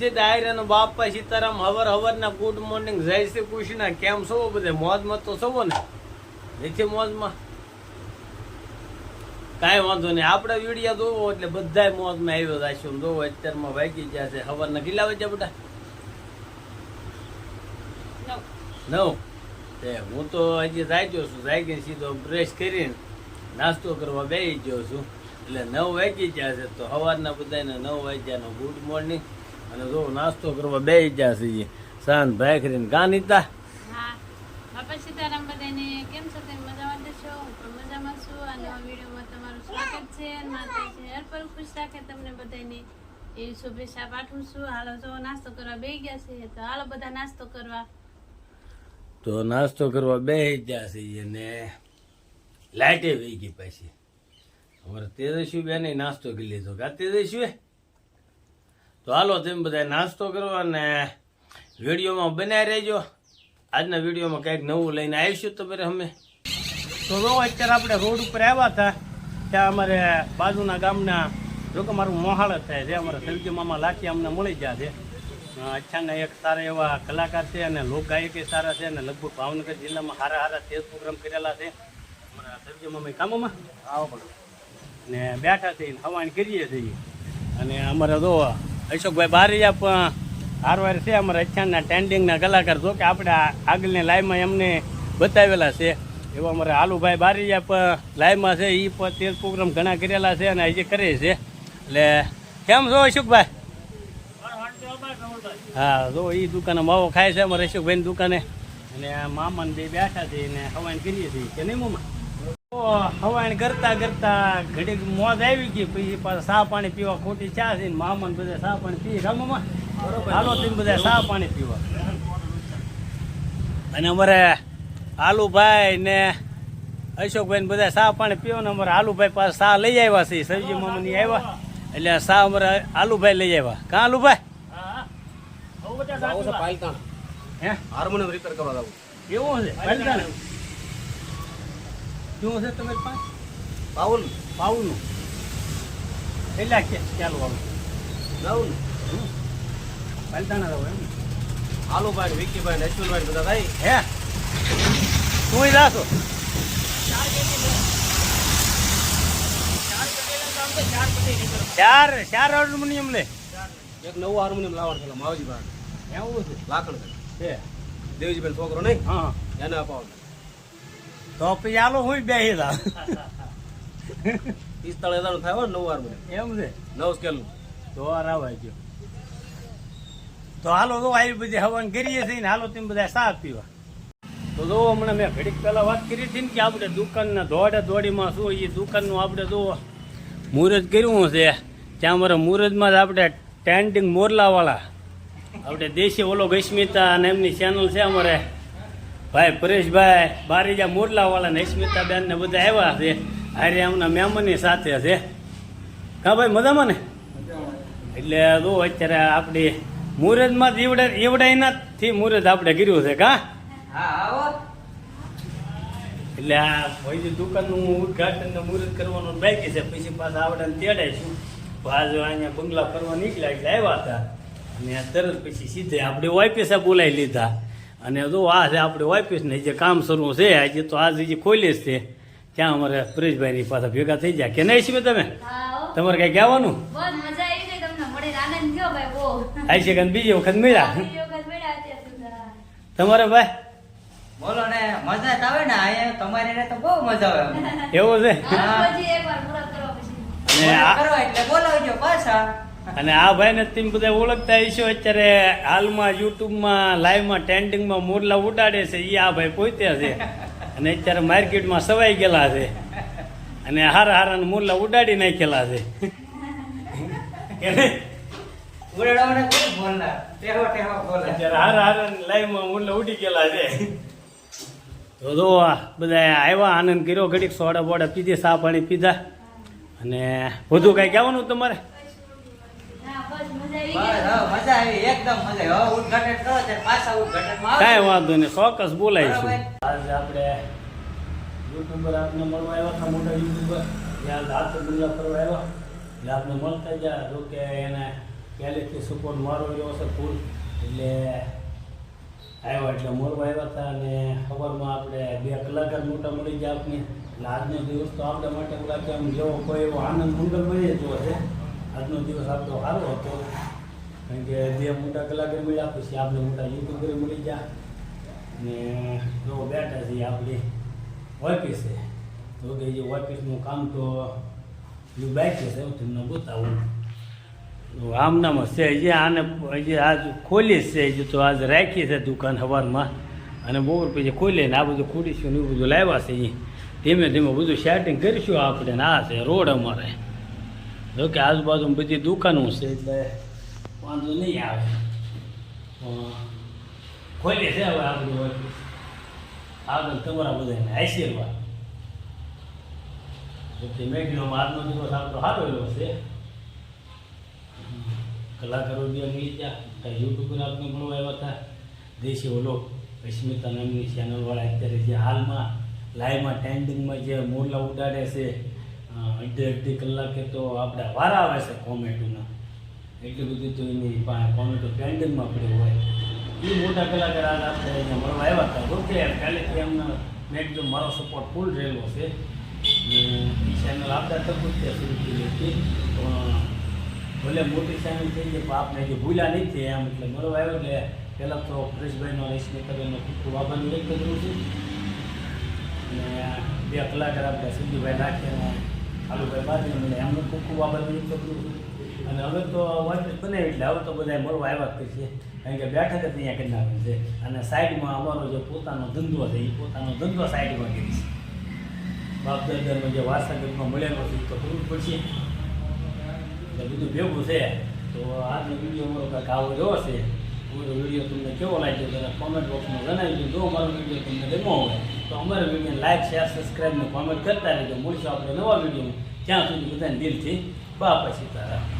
વિજય ડાયરાનો બાપા Sitaram હવરના good morning જય શ્રી કૃષ્ણ. કેમ છો બધે? મોજમાં તો છો ને? નથી મોજમાં? કાંઈ વાંધો નહીં, આપણે વિડીયો જોવો એટલે બધા મોજમાં આવ્યો જશું. જોવો અત્યારમાં વાગી ગયા છે હવારના કેટલા વાગ્યા બેટા? 9. હું તો હજી જાગ્યો છું. જાગીને સીધો બ્રશ કરીને નાસ્તો કરવા બેસી ગયો છું. એટલે 9 વાગી ગયા છે. તો સવારના બધાને 9 વાગ્યાનો ગુડ મોર્નિંગ. અને જો નાસ્તો કરવા બેસી ગયા છે શાંત ભાખરીને ગાનીતા. હા બાપા સીતારામ બધાને કેમ છો? તમે મજામાં છો? હું પણ મજામાં છું. અને આ વિડીયોમાં તમારું સ્વાગત છે. માતાજી હર પલ ખુશ રાખે તમને બધાને એવી શુભેચ્છા પાઠવું છું. હાલો જો નાસ્તો કરવા બેસી ગયા છે. તો હાલો બધા નાસ્તો કરવા. તો નાસ્તો કરવા બેસી ગયા છે અને લાઇટે વહી ગઈ પાછી. અમારે તેજસ્વી બેન નાસ્તો કરી લીધો. કા તેજસ્વી? તો હાલો તમે બધા નાસ્તો કરો અને વિડીયોમાં બનાવી રહેજો. આજના વિડીયોમાં કંઈક નવું લઈને આવીશું તમારે અમે. તો અત્યારે આપણે રોડ ઉપર આવ્યા હતા. ત્યાં અમારે બાજુના ગામના જો કે મારું મોહાળ જ થાય છે. અમારા સલજી મામા લાખી અમને મળી ગયા છે. અચ્છાના એક સારા એવા કલાકાર છે અને લોકગાયક સારા છે. અને લગભગ ભાવનગર જિલ્લામાં સારા સ્ટેજ પ્રોગ્રામ કરેલા છે. અમારા સલજી મામા કામોમાં આવો ને બેઠા થઈને હવાણ કરીએ છીએ. અને અમારે જો અશોકભાઈ બારીયા પણ હારવાર છે અમારા અચ્છાના ટેન્ડિંગના કલાકાર. જો કે આપણે આગળની લાઈવમાં એમને બતાવેલા છે. એવા અમારા આલુભાઈ બારીયા પણ લાઈવમાં છે. એ પણ તેજ પ્રોગ્રામ ઘણા કરેલા છે અને હજી કરે છે. એટલે કેમ છો અશોકભાઈ? હા જો એ દુકાને માવો ખાય છે અમારા અશોકભાઈની દુકાને. અને મામાને બે બેઠા છે ને હવાણ કરીએ છીએ કે નહીં મામા? હવાણ કરતા કરતા ઘડીક મોજ આવી ગઈ. પછી પાછા ચા પાણી પીવા ખોટી ચા છે. મામાને બધા ચા પાણી પીએ ગામમાં. બરોબર, હાલો તમે બધા ચા પાણી પીવા. અને અમારે આલુભાઈ ને અશોકભાઈ ને બધા ચા પાણી પીવા ને અમારે આલુભાઈ પાસે ચા લઈ આવ્યા છે. સબજી મામાની આવ્યા એટલે ચા અમારે આલુભાઈ લઈ આવ્યા. કાં આલુભાઈ? હે હાર્મોનિયમ રિપેર કરવા જવું. એવું છે? શું છે તમારી પાસે? પાઉલનું કેટલા ચાલુ આવું? 9 પાલતાણા રહો એમ? આલુભાઈ, વિકીભાઈ, અશ્વિનભાઈ બધા ભાઈ. હે તું જાશો? 4 હાર્મોનિયમ લે. એક નવું હાર્મોનિયમ લાવવાનું છે માવજી ભાઈ. એવું છે? લાકડ છે દેવજીભાઈ છોકરો નહીં? હા એને અપાવવાનું. તો પછી હાલો હું બેસી જા. 45,000 થાય નવું હાર્મોનિયમ. એમ છે? 9 સ્કેલનું. તો રાવાઈ ગયો. તો હાલો તો આવી બધી હવન કરીએ છીએ ને હાલો તમે બધા ચા પીવા. તો જો હમણાં મેં ઘડીક પહેલા વાત કરી હતી ને કે આપણે દુકાનના દોડીમાં શું એ દુકાનનું આપણે જો મુહૂર્ત કર્યું છે. ત્યાં અમારા મુહૂર્તમાં જ આપણે ટેન્ડિંગ મોરલાવાળા આપણે દેશી ઓલો ગસ્મિતા અને એમની ચેનલ છે અમારે ભાઈ પરેશભાઈ બારીજા મોરલાવાળા ને સ્મિતા બેન ને બધા આવ્યા છે. અરે એમના મહેમાનની સાથે છે. કા ભાઈ મજામાં ને? એટલે જો અત્યારે આપણી મુહૂર્તમાં જ એવડાઈનાથી મુહૂર્ત આપણે કર્યું છે. કા એટલે આ ભાઈ દુકાનનું ઉદઘાટન મુહૂર્ત કરવાનું બાકી છે. પછી પાછા આવડાને તેડાઈશું. બાજુ અહીંયા બંગલા ફરવા નીકળ્યા એટલે આવ્યા હતા. અને તરત પછી સીધે આપણે ઓફિસે બોલાવી લીધા. અને જો આ છે આપણે ઓફિસ ને જે કામ શરૂ છે આજે તો આજ હજી ખોલી જ છે. ત્યાં અમારે પરેશભાઈની પાછા ભેગા થઈ જાય કે નહીં? છે તમે તમારે કઈ કહેવાનું? આવી છે કે બીજી વખત મળ્યા તમારે ભાઈ? બોલો ને મજા આવે ને અહીંયા તમારી તો બહુ મજા આવે. એવું છે? એટલે બોલાવજો પાછા. અને આ ભાઈ ને તમે બધા ઓળખતા હશો. અત્યારે હાલમાં યુટ્યુબમાં લાઈવમાં ટ્રેન્ડિંગમાં મોરલા ઉડાડે છે. એ આ ભાઈ પોતે છે. અને અત્યારે માર્કેટમાં સવાઈ ગયેલા છે. અને હારા મોરલા ઉડાડી નાખેલા છે. હારા લાઈવમાં મોરલા ઉડી ગયેલા છે. તો જો બધા આવ્યા, આનંદ કર્યો, ઘડીક સોડા બોડા પીધી, ચા પાણી પીધા. અને વધુ કઈ કહેવાનું તમારે? કઈ વાંધો નહીં, ચોક્કસ બોલાવીશું. આજે આપણે યુટ્યુબર આપને મળવા આવ્યા હતા, મોટા યુટ્યુબર. ત્યાં હાથ ગુંજા ફરવા આવ્યા એટલે આપણે મળતા ગયા. જો કે એને પહેલેથી સપોર્ટ મારો રહ્યો છે ફૂલ. એટલે આવ્યા એટલે મોરવા આવ્યા હતા અને ખબરમાં આપણે 2 કલાકાર મોટા મળી ગયા આપને. એટલે આજનો દિવસ તો આપણા માટે ઓલા કે આમ જેવો કોઈ એવો આનંદ મંગલ મળી જતો હશે. આજનો દિવસ આપણો સારો હતો કારણ કે 2 મોટા કલાકાર મળ્યા, પછી આપણે મોટા યુટ્યુબર મળી ગયા અને જો બેઠા છીએ આપણી ઓફિસે. તો કે જે ઓફિસનું કામ તો એવું બાકી છે, હું તમને બતાવું. આમનામ છે હજી આને હજી આજ ખોલી છે, હજી તો આજ રાખી છે દુકાન સવારમાં અને બપોર પછી ખોલીએ ને આ બધું ખોલીશું ને એવું બધું લાવ્યા છે. અહીં ધીમે ધીમે બધું સેટિંગ કરીશું આપણે. ને આ છે રોડ અમારે. જો કે આજુબાજુ બધી દુકાનો છે એટલે વાંધો નહીં આવે. ખોલી છે હવે આપણી ઓફિસ. આગળ તમારા બધાને આશીર્વાદ. એટલે મેં કીધું આજનો દિવસ આપણો સારો એવો છે. કલાકારો બી મળી ગયા, યુટ્યુબર આપણે મળવા આવ્યા હતા. દેશી ઓલો અસ્મિતા નામની ચેનલવાળા અત્યારે જે હાલમાં લાઈવમાં ટ્રેન્ડિંગમાં જે મોરલા ઉડાડે છે, અડધી કલાકે તો આપણે વારા આવે છે કોમેન્ટોના. એટલી બધી તો એની કોમેન્ટો ટ્રેન્ડિંગમાં પડી હોય. એ મોટા કલાકાર આજ આપણે અહીંયા મળવા આવ્યા હતા. ઓકે પહેલેથી એમને મેં કીધું મારો સપોર્ટ ફૂલ રહેલો છે. એ ચેનલ આપણા તરફ જ શરૂ થઈ હતી, પણ ભલે મોટી ચેનલ થઈ ગઈ પણ આપણે જે ભૂલ્યા નહીં થઈ એમ. એટલે મળવા આવ્યો એટલે પહેલાં તો પરેશભાઈનો રશ્મિતાબેનનો ખૂબ ખૂબ આભાર વ્યક્ત કરું છું. અને 2 કલાકાર આપણે સિદ્ધુભાઈ નાખીને કાલુભાઈ બાંધીને મને એમનો ખૂબ ખૂબ આભાર વ્યક્ત કરું છું. અને હવે તો ઓફિસ બનાવી એટલે હવે તો બધા મળવા આવ્યા જ કરશે, કારણ કે બેઠક જ અહીંયા કરી નાખે છે. અને સાઈડમાં અમારો જે પોતાનો ધંધો છે એ પોતાનો ધંધો સાઈડમાં કરીશ. બાપ દાદાનો જે વારસાગતમાં મળેલો છે એ તો કરવું પડશે. એટલે બધું ભેગું છે. તો આજનો વિડીયો અમારો કાંઈક આવો રહ્યો છે. અમારો વિડીયો તમને કેવો લાગ્યો જરા કોમેન્ટ બોક્સમાં જણાવી દો. જો અમારો વિડીયો તમને ગમ્યો હોય તો અમારા વિડીયોને લાઈક શેર સબસ્ક્રાઈબ ને કોમેન્ટ કરતા રહેજો. મળશું આપણે નવા વિડીયોમાં. ત્યાં સુધી બધાને દિલથી બાપા સીતારામ.